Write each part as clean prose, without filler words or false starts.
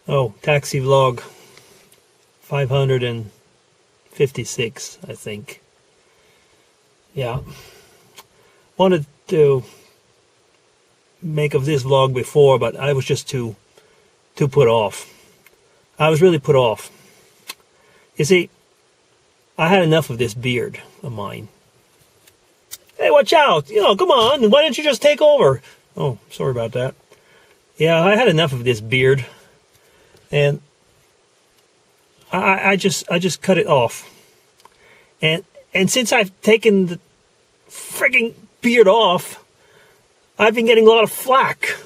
Oh, taxi vlog 556, I think. Yeah. Wanted to make of this vlog before, but I was just too put off. I was really put off. You see, I had enough of this beard of mine. Hey, watch out! Come on, why don't you just take over? Oh, sorry about that. Yeah, I had enough of this beard. And I just cut it off. And since I've taken the frigging beard off, I've been getting a lot of flack.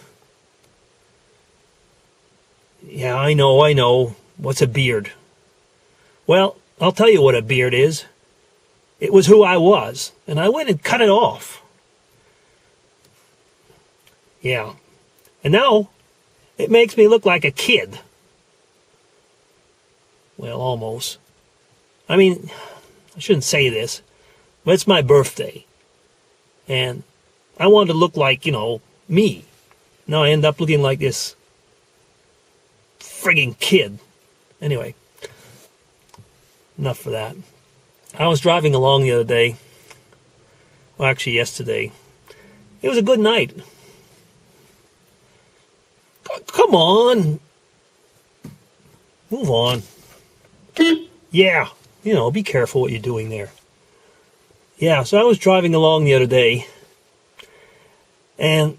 Yeah, I know. What's a beard? Well, I'll tell you what a beard is. It was who I was, and I went and cut it off. Yeah. And now, it makes me look like a kid. Well, almost. I mean, I shouldn't say this, but it's my birthday. And I wanted to look like, me. Now I end up looking like this frigging kid. Anyway, enough for that. I was driving along the other day. Well, actually yesterday. It was a good night. Come on. Move on. Yeah, be careful what you're doing there. Yeah, so I was driving along the other day. And,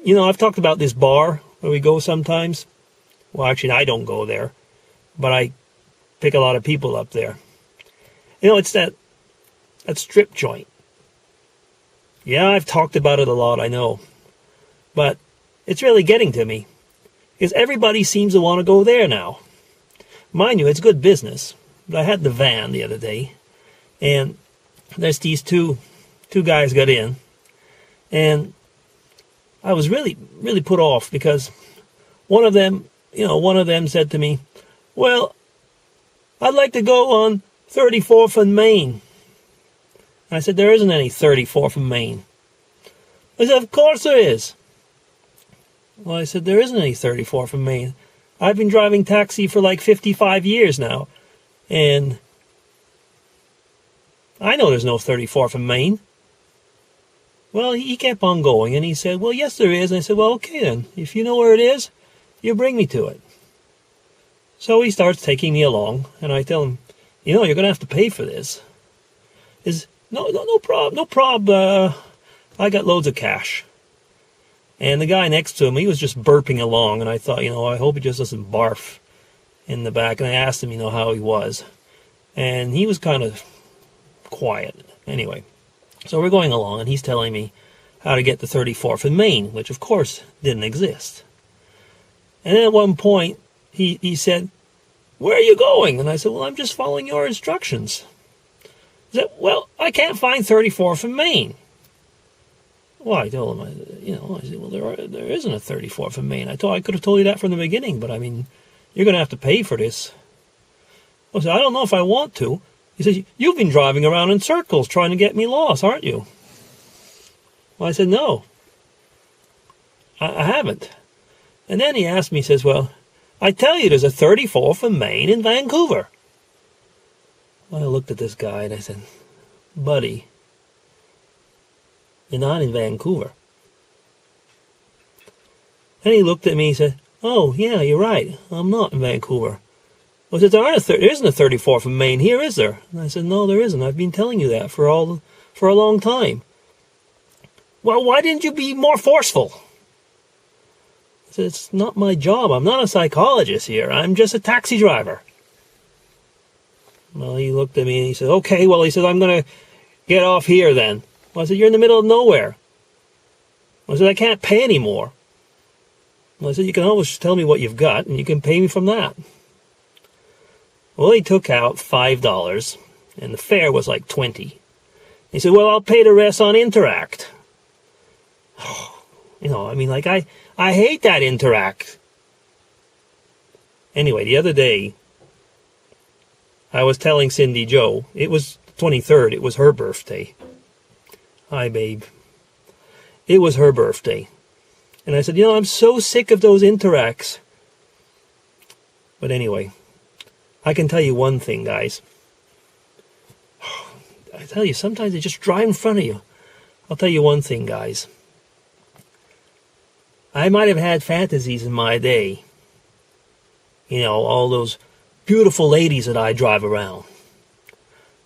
I've talked about this bar where we go sometimes. Well, actually, I don't go there. But I pick a lot of people up there. It's that strip joint. Yeah, I've talked about it a lot, I know. But it's really getting to me. Because everybody seems to want to go there now. Mind you, it's good business. But I had the van the other day. And there's these two guys got in. And I was really, really put off because one of them said to me, well, I'd like to go on 34th and Main. I said, there isn't any 34th and Main. I said, of course there is. Well, I said, there isn't any 34th and Main. I've been driving taxi for like 55 years now. And I know there's no 34th and Main. Well, he kept on going, and he said, well, yes, there is. And I said, well, okay, then. If you know where it is, you bring me to it. So he starts taking me along, and I tell him, you're going to have to pay for this. No prob. I got loads of cash. And the guy next to him, he was just burping along, and I thought, I hope he just doesn't barf in the back. And I asked him, how he was. And he was kind of quiet. Anyway. So we're going along, and he's telling me how to get to 34th and Main, which, of course, didn't exist. And then at one point, he said, where are you going? And I said, well, I'm just following your instructions. He said, well, I can't find 34th and Main. Well, I told him, I said, well, there isn't a 34th and Main. I could have told you that from the beginning, but, you're going to have to pay for this. I said, I don't know if I want to. He says, you've been driving around in circles trying to get me lost, aren't you? Well, I said, no. I haven't. And then he asked me, he says, well, I tell you there's a 34th and Main in Vancouver. Well, I looked at this guy and I said, buddy, you're not in Vancouver. And he looked at me and said, oh, yeah, you're right. I'm not in Vancouver. Well, he said, there isn't a 34th and Main here, is there? And I said, no, there isn't. I've been telling you that for a long time. Well, why didn't you be more forceful? I said, it's not my job. I'm not a psychologist here. I'm just a taxi driver. Well, he looked at me and he said, okay, well, he said, I'm going to get off here then. Well, I said, you're in the middle of nowhere. Well, I said, I can't pay anymore. Well, I said, you can always tell me what you've got and you can pay me from that. Well, he took out $5, and the fare was like $20. He said, well, I'll pay the rest on Interact. I hate that Interact. Anyway, the other day, I was telling Cindy Joe, it was the 23rd, it was her birthday. Hi, babe. It was her birthday. And I said, I'm so sick of those Interacts. But anyway, I can tell you one thing, guys. I tell you, sometimes they just drive in front of you. I'll tell you one thing, guys. I might have had fantasies in my day. You know, all those beautiful ladies that I drive around.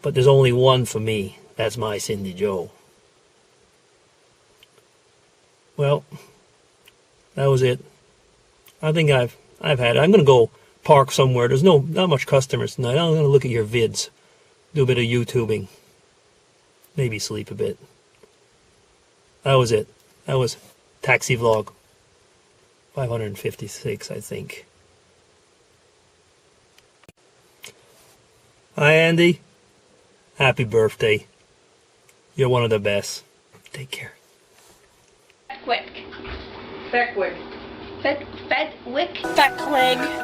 But there's only one for me. That's my Cindy Jo. Well, that was it. I think I've had it. I'm going to go park somewhere. There's not much customers tonight. I'm going to look at your vids. Do a bit of YouTubing. Maybe sleep a bit. That was it. That was Taxi Vlog 556, I think. Hi, Andy. Happy birthday. You're one of the best. Take care. Fehquig. Fehquig. Fehquig. Fehquig.